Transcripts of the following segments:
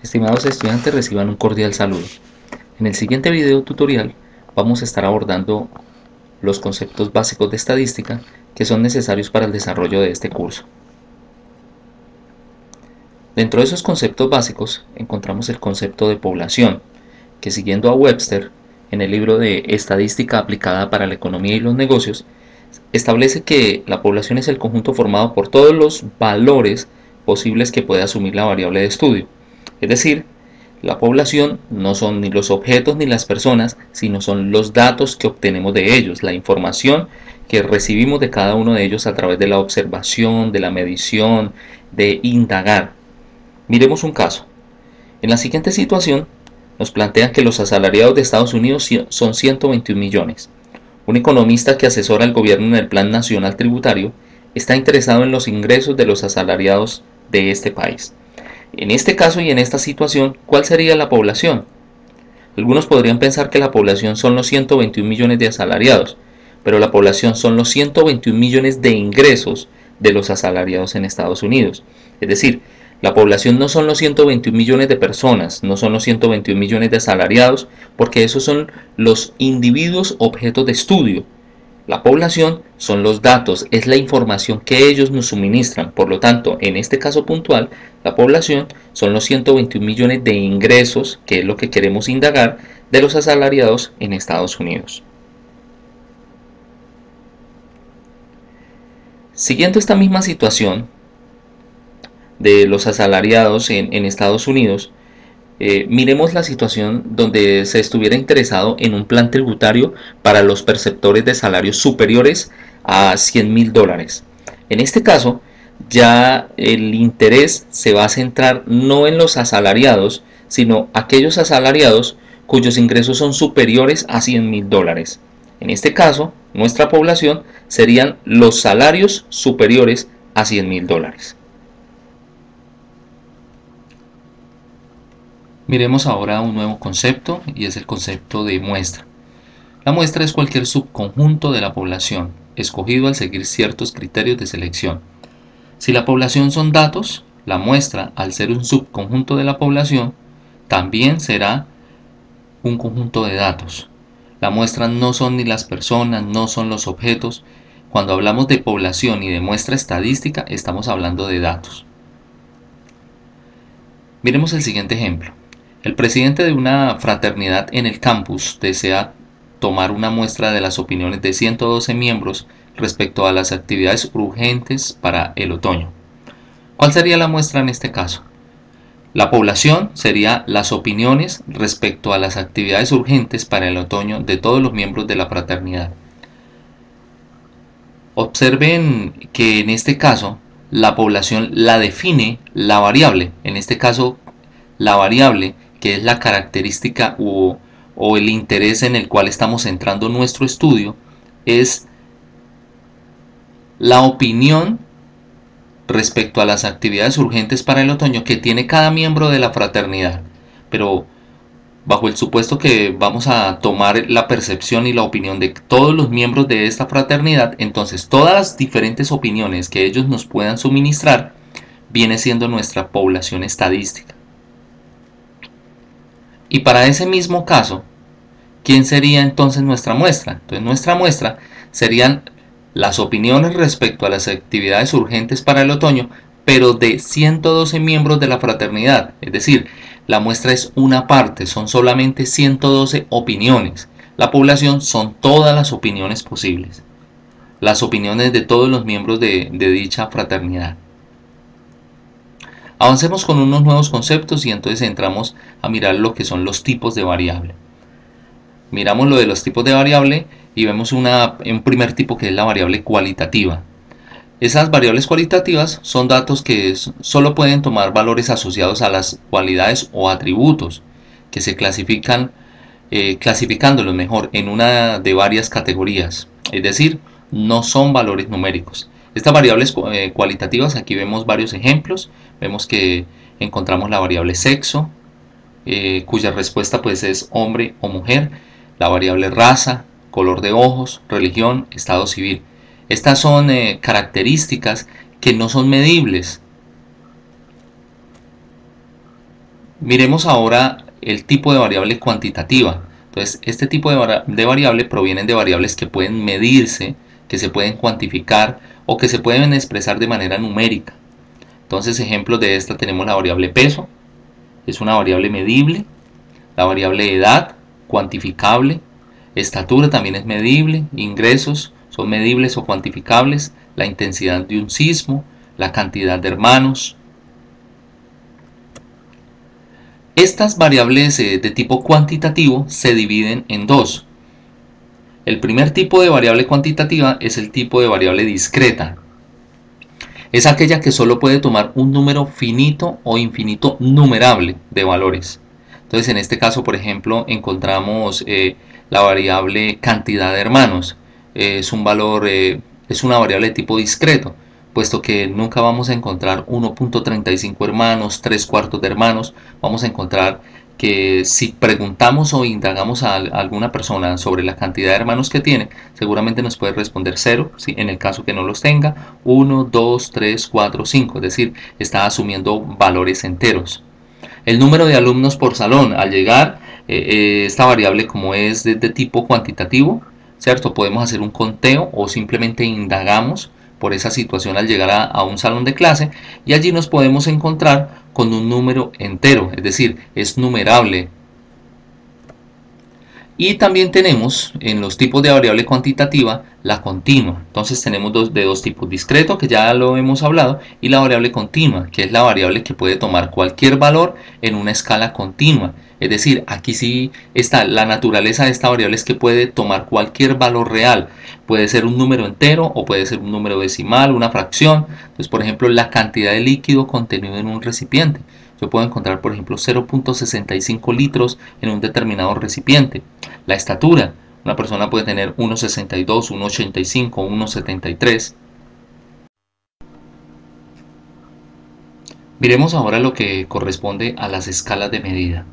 Estimados estudiantes, reciban un cordial saludo. En el siguiente video tutorial vamos a estar abordando los conceptos básicos de estadística que son necesarios para el desarrollo de este curso. Dentro de esos conceptos básicos encontramos el concepto de población, que siguiendo a Webster, en el libro de Estadística aplicada para la economía y los negocios, establece que la población es el conjunto formado por todos los valores posibles que puede asumir la variable de estudio. Es decir, la población no son ni los objetos ni las personas, sino son los datos que obtenemos de ellos, la información que recibimos de cada uno de ellos a través de la observación, de la medición, de indagar. Miremos un caso. En la siguiente situación nos plantean que los asalariados de Estados Unidos son 121 millones. Un economista que asesora al gobierno en el Plan Nacional Tributario está interesado en los ingresos de los asalariados de este país. En este caso y en esta situación, ¿cuál sería la población? Algunos podrían pensar que la población son los 121 millones de asalariados, pero la población son los 121 millones de ingresos de los asalariados en Estados Unidos. Es decir, la población no son los 121 millones de personas, no son los 121 millones de asalariados, porque esos son los individuos objeto de estudio. La población son los datos, es la información que ellos nos suministran. Por lo tanto, en este caso puntual, la población son los 121 millones de ingresos, que es lo que queremos indagar, de los asalariados en Estados Unidos. Siguiendo esta misma situación de los asalariados en Estados Unidos, miremos la situación donde se estuviera interesado en un plan tributario para los perceptores de salarios superiores a $100,000. En este caso, ya el interés se va a centrar no en los asalariados, sino aquellos asalariados cuyos ingresos son superiores a $100,000. En este caso, nuestra población serían los salarios superiores a $100,000. Miremos ahora un nuevo concepto y es el concepto de muestra. La muestra es cualquier subconjunto de la población, escogido al seguir ciertos criterios de selección. Si la población son datos, la muestra, al ser un subconjunto de la población, también será un conjunto de datos. La muestra no son ni las personas, no son los objetos. Cuando hablamos de población y de muestra estadística, estamos hablando de datos. Miremos el siguiente ejemplo. El presidente de una fraternidad en el campus desea tomar una muestra de las opiniones de 112 miembros respecto a las actividades urgentes para el otoño. ¿Cuál sería la muestra en este caso? La población sería las opiniones respecto a las actividades urgentes para el otoño de todos los miembros de la fraternidad. Observen que en este caso la población la define la variable, en este caso la variable que es la característica o el interés en el cual estamos centrando nuestro estudio, es la opinión respecto a las actividades urgentes para el otoño que tiene cada miembro de la fraternidad. Pero bajo el supuesto que vamos a tomar la percepción y la opinión de todos los miembros de esta fraternidad, entonces todas las diferentes opiniones que ellos nos puedan suministrar viene siendo nuestra población estadística. Y para ese mismo caso, ¿quién sería entonces nuestra muestra? Entonces nuestra muestra serían las opiniones respecto a las actividades urgentes para el otoño, pero de 112 miembros de la fraternidad. Es decir, la muestra es una parte, son solamente 112 opiniones. La población son todas las opiniones posibles, las opiniones de todos los miembros de dicha fraternidad. Avancemos con unos nuevos conceptos y entonces entramos a mirar lo que son los tipos de variable. Miramos lo de los tipos de variable y vemos un primer tipo que es la variable cualitativa. Esas variables cualitativas son datos que solo pueden tomar valores asociados a las cualidades o atributos que se clasifican, clasificándolos mejor en una de varias categorías, es decir, no son valores numéricos. Estas variables cualitativas, aquí vemos varios ejemplos. Vemos que encontramos la variable sexo, cuya respuesta pues es hombre o mujer, la variable raza, color de ojos, religión, estado civil. Estas son características que no son medibles. Miremos ahora el tipo de variable cuantitativa. Entonces, este tipo de variable provienen de variables que pueden medirse, que se pueden cuantificar o que se pueden expresar de manera numérica. Entonces, ejemplos de esta tenemos la variable peso, es una variable medible, la variable edad, cuantificable, estatura también es medible, ingresos son medibles o cuantificables, la intensidad de un sismo, la cantidad de hermanos. Estas variables de tipo cuantitativo se dividen en dos. El primer tipo de variable cuantitativa es el tipo de variable discreta. Es aquella que solo puede tomar un número finito o infinito numerable de valores. Entonces, en este caso, por ejemplo, encontramos la variable cantidad de hermanos. Es un valor, es una variable de tipo discreto, puesto que nunca vamos a encontrar 1.35 hermanos, 3 cuartos de hermanos. Vamos a encontrar que si preguntamos o indagamos a alguna persona sobre la cantidad de hermanos que tiene, seguramente nos puede responder 0, ¿sí? En el caso que no los tenga, 1, 2, 3, 4, 5, es decir, está asumiendo valores enteros. El número de alumnos por salón, al llegar, esta variable como es de tipo cuantitativo, ¿cierto? Podemos hacer un conteo o simplemente indagamos por esa situación al llegar a un salón de clase y allí nos podemos encontrar con un número entero, es decir, es numerable. Y también tenemos en los tipos de variable cuantitativa la continua. Entonces tenemos de dos tipos, discreto, que ya lo hemos hablado, y la variable continua, que es la variable que puede tomar cualquier valor en una escala continua. Es decir, aquí sí está la naturaleza de esta variable, es que puede tomar cualquier valor real. Puede ser un número entero o puede ser un número decimal, una fracción. Entonces, por ejemplo, la cantidad de líquido contenido en un recipiente. Yo puedo encontrar, por ejemplo, 0.65 litros en un determinado recipiente. La estatura. Una persona puede tener 1,62, 1,85, 1,73. Miremos ahora lo que corresponde a las escalas de medida.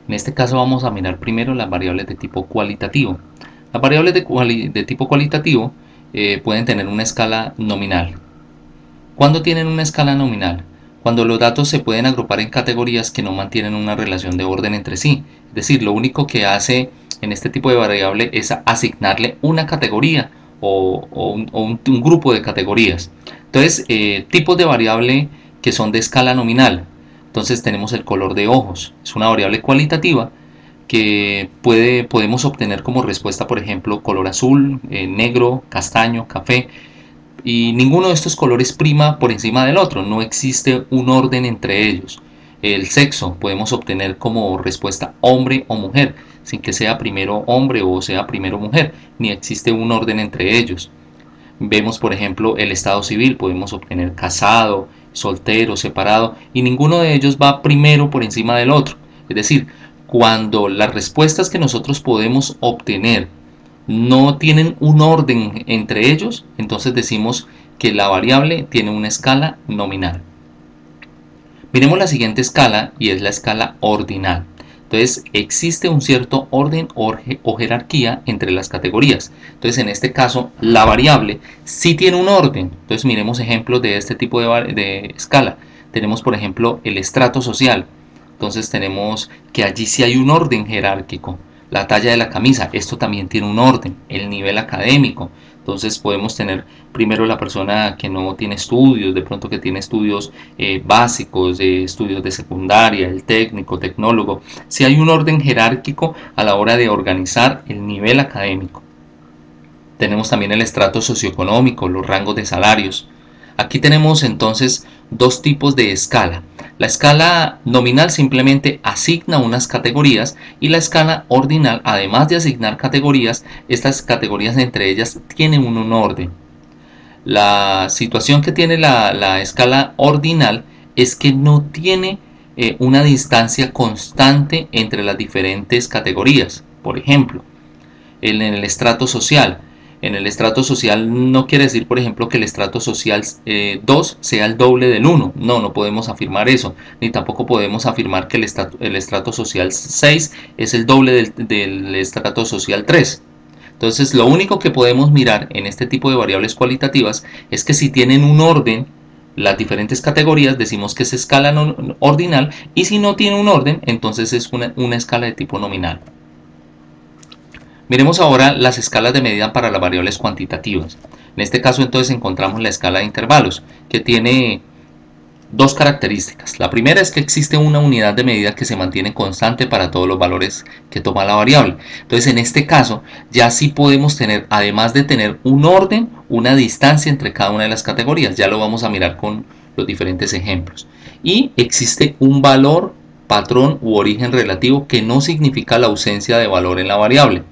En este caso vamos a mirar primero las variables de tipo cualitativo. Las variables de tipo cualitativo pueden tener una escala nominal. ¿Cuándo tienen una escala nominal? Cuando los datos se pueden agrupar en categorías que no mantienen una relación de orden entre sí. Es decir, lo único que hace en este tipo de variable es asignarle una categoría o un grupo de categorías. Entonces, tipos de variable que son de escala nominal. Entonces tenemos el color de ojos. Es una variable cualitativa que podemos obtener como respuesta, por ejemplo, color azul, negro, castaño, café. Y ninguno de estos colores prima por encima del otro, no existe un orden entre ellos. El sexo podemos obtener como respuesta hombre o mujer, sin que sea primero hombre o sea primero mujer, ni existe un orden entre ellos. Vemos, por ejemplo, el estado civil, podemos obtener casado, soltero, separado, y ninguno de ellos va primero por encima del otro. Es decir, cuando las respuestas que nosotros podemos obtener no tienen un orden entre ellos, entonces decimos que la variable tiene una escala nominal. Miremos la siguiente escala y es la escala ordinal. Entonces existe un cierto orden o jerarquía entre las categorías. Entonces en este caso la variable sí tiene un orden. Entonces miremos ejemplos de este tipo de escala. Tenemos por ejemplo el estrato social. Entonces tenemos que allí sí hay un orden jerárquico. La talla de la camisa, esto también tiene un orden. El nivel académico, entonces podemos tener primero la persona que no tiene estudios, de pronto que tiene estudios básicos, estudios de secundaria, el técnico, tecnólogo. Si hay un orden jerárquico a la hora de organizar el nivel académico. Tenemos también el estrato socioeconómico, los rangos de salarios. Aquí tenemos entonces dos tipos de escala. La escala nominal simplemente asigna unas categorías y la escala ordinal, además de asignar categorías, estas categorías entre ellas tienen un orden. La situación que tiene la escala ordinal es que no tiene una distancia constante entre las diferentes categorías. Por ejemplo, en el estrato social. En el estrato social no quiere decir, por ejemplo, que el estrato social 2 sea el doble del 1. No, no podemos afirmar eso. Ni tampoco podemos afirmar que el estrato social 6 es el doble del estrato social 3. Entonces, lo único que podemos mirar en este tipo de variables cualitativas es que si tienen un orden, las diferentes categorías decimos que es escala ordinal, y si no tiene un orden, entonces es una escala de tipo nominal. Miremos ahora las escalas de medida para las variables cuantitativas. En este caso entonces encontramos la escala de intervalos, que tiene dos características. La primera es que existe una unidad de medida que se mantiene constante para todos los valores que toma la variable. Entonces en este caso ya sí podemos tener, además de tener un orden, una distancia entre cada una de las categorías. Ya lo vamos a mirar con los diferentes ejemplos. Y existe un valor, patrón u origen relativo que no significa la ausencia de valor en la variable.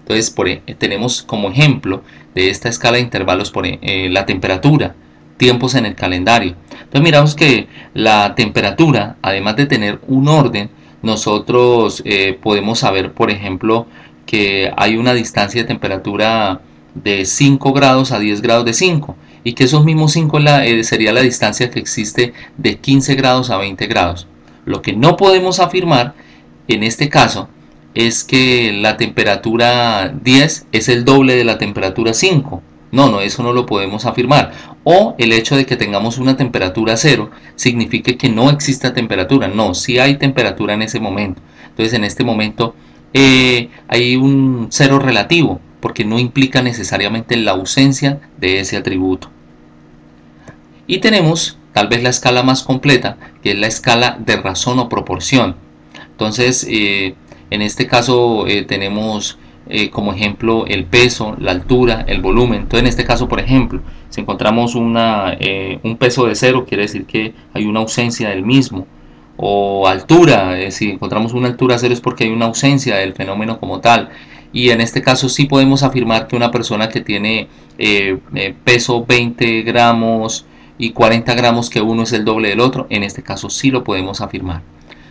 Entonces tenemos como ejemplo de esta escala de intervalos la temperatura, tiempos en el calendario. Entonces miramos que la temperatura, además de tener un orden, nosotros podemos saber, por ejemplo, que hay una distancia de temperatura de 5 grados a 10 grados de 5, y que esos mismos 5 sería la distancia que existe de 15 grados a 20 grados. Lo que no podemos afirmar en este caso es que la temperatura 10 es el doble de la temperatura 5. No, eso no lo podemos afirmar. O el hecho de que tengamos una temperatura 0 significa que no exista temperatura. No, sí hay temperatura en ese momento. Entonces en este momento hay un cero relativo, porque no implica necesariamente la ausencia de ese atributo. Y tenemos tal vez la escala más completa, que es la escala de razón o proporción. Entonces en este caso tenemos como ejemplo el peso, la altura, el volumen. Entonces en este caso, por ejemplo, si encontramos un peso de 0, quiere decir que hay una ausencia del mismo. O altura, si encontramos una altura 0 es porque hay una ausencia del fenómeno como tal. Y en este caso sí podemos afirmar que una persona que tiene peso 20 gramos y 40 gramos, que uno es el doble del otro, en este caso sí lo podemos afirmar.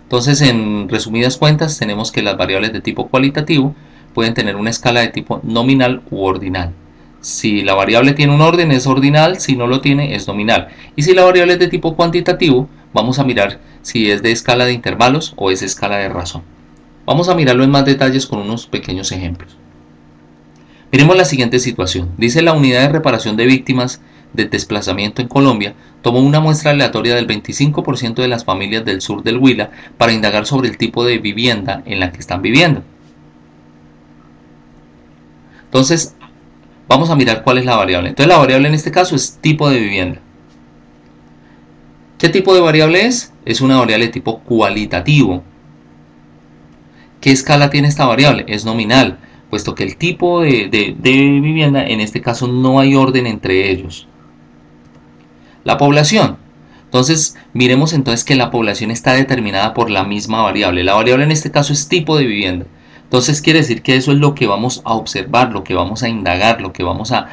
Entonces, en resumidas cuentas, tenemos que las variables de tipo cualitativo pueden tener una escala de tipo nominal u ordinal. Si la variable tiene un orden, es ordinal; si no lo tiene, es nominal. Y si la variable es de tipo cuantitativo, vamos a mirar si es de escala de intervalos o es escala de razón. Vamos a mirarlo en más detalles con unos pequeños ejemplos. Miremos la siguiente situación. Dice: la unidad de reparación de víctimas de desplazamiento en Colombia tomó una muestra aleatoria del 25% de las familias del sur del Huila para indagar sobre el tipo de vivienda en la que están viviendo. Entonces vamos a mirar cuál es la variable. Entonces la variable en este caso es tipo de vivienda. ¿Qué tipo de variable es? Es una variable de tipo cualitativo. ¿Qué escala tiene esta variable? Es nominal, puesto que el tipo de vivienda, en este caso no hay orden entre ellos. La población. Entonces miremos entonces que la población está determinada por la misma variable. La variable en este caso es tipo de vivienda. Entonces quiere decir que eso es lo que vamos a observar, lo que vamos a indagar, lo que vamos a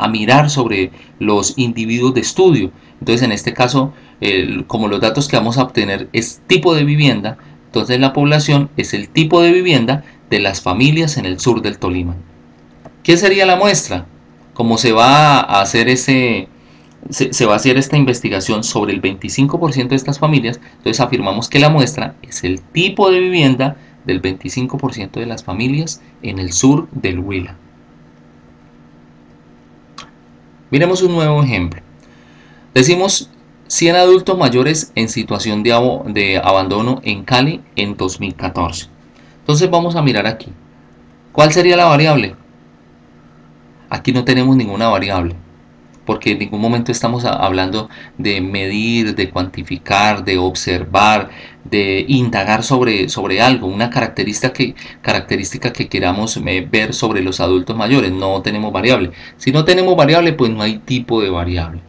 mirar sobre los individuos de estudio. Entonces en este caso, como los datos que vamos a obtener es tipo de vivienda, entonces la población es el tipo de vivienda de las familias en el sur del Tolima. ¿Qué sería la muestra? Como se va a hacer esta investigación sobre el 25% de estas familias, entonces afirmamos que la muestra es el tipo de vivienda del 25% de las familias en el sur del Huila. Miremos un nuevo ejemplo. Decimos 100 adultos mayores en situación de abandono en Cali en 2014. Entonces vamos a mirar aquí. ¿Cuál sería la variable? Aquí no tenemos ninguna variable, porque en ningún momento estamos hablando de medir, de cuantificar, de observar, de indagar sobre algo, una característica que queramos ver sobre los adultos mayores. No tenemos variable. Si no tenemos variable, pues no hay tipo de variable.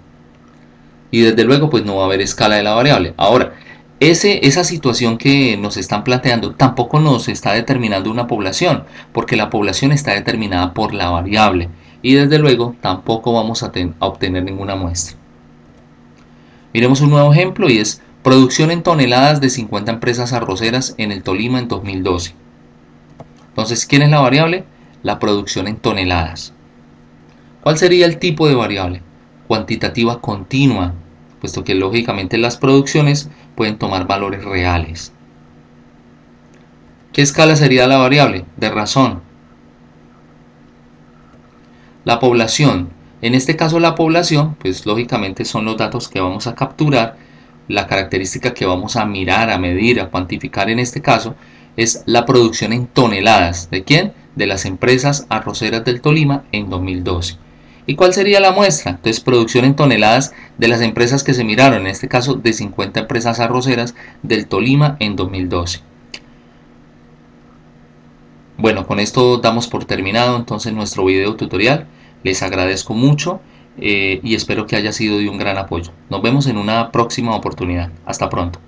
Y desde luego, pues no va a haber escala de la variable. Ahora, esa situación que nos están planteando tampoco nos está determinando una población, porque la población está determinada por la variable. Y desde luego tampoco vamos a obtener ninguna muestra. Miremos un nuevo ejemplo y es producción en toneladas de 50 empresas arroceras en el Tolima en 2012. Entonces, ¿quién es la variable? La producción en toneladas. ¿Cuál sería el tipo de variable? Cuantitativa continua, puesto que lógicamente las producciones pueden tomar valores reales. ¿Qué escala sería la variable? De razón. La población, En este caso la población, pues lógicamente son los datos que vamos a capturar. La característica que vamos a mirar, a medir, a cuantificar en este caso es la producción en toneladas. ¿De quién? De las empresas arroceras del Tolima en 2012. ¿Y cuál sería la muestra? Entonces, producción en toneladas de las empresas que se miraron, en este caso de 50 empresas arroceras del Tolima en 2012. Bueno, con esto damos por terminado entonces nuestro video tutorial. Les agradezco mucho y espero que haya sido de un gran apoyo. Nos vemos en una próxima oportunidad. Hasta pronto.